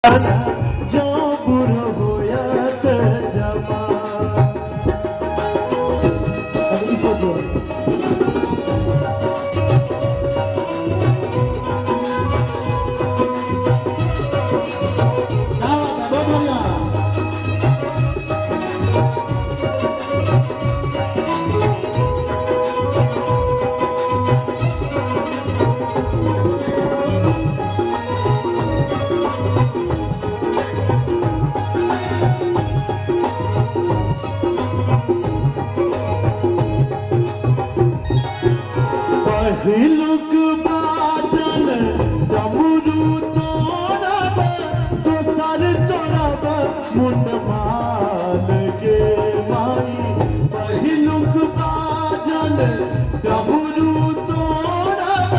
जो बुढ़ होयत जवान। अब इसको जोड़। क्या बात है, बहुत बढ़िया। पहिलुक बाजन डमरू तोड़ब, दोसर तोड़ब मुंड माल के माई। पहिलुक बाजन डमरू तोड़ब,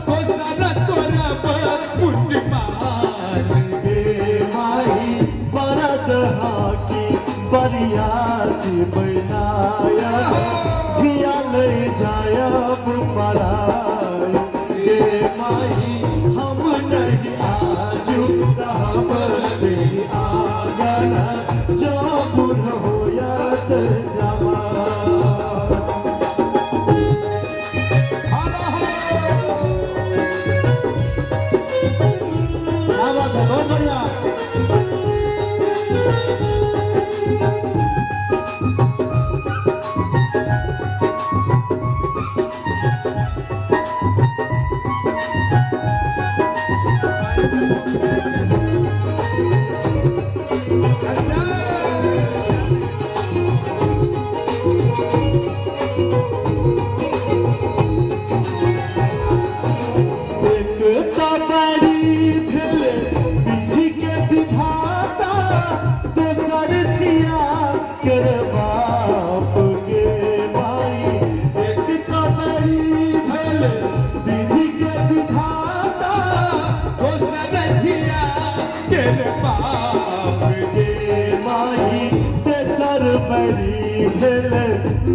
दोसर तोड़ब मुंड माल के माई। बरद हाकी बरियाती बनाया, धिया ले जायब पराई के माई। हम नहीं आजू रहब तेरी आंगन, जो बुढ़ होयत जवान। क्या बात है, बहुत बढ़िया।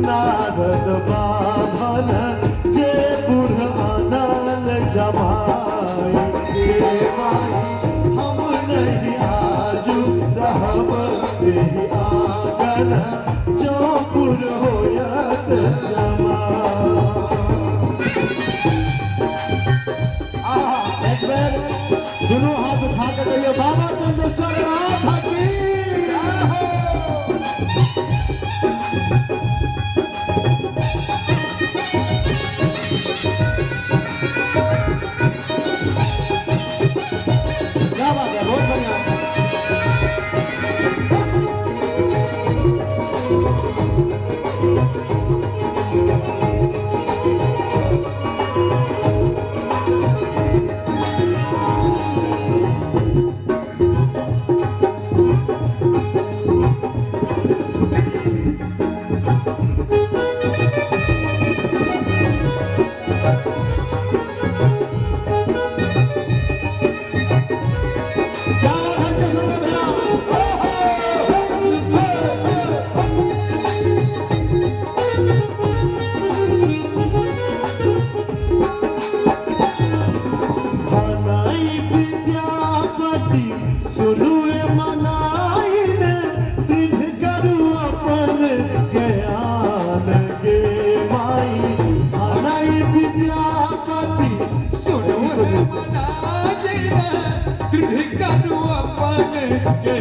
नारद बाभन जे बुढ़ आनल जमाई के माई। हम नहीं आजू रहब तेरी आंगन, जो बुढ़ होयत जवान। एक बेर दोनों हाथ उठा के कहिए, बाबा चंद्रेश्वर नाथ की। क्या बात है, बहुत बढ़िया। Kadu apane ke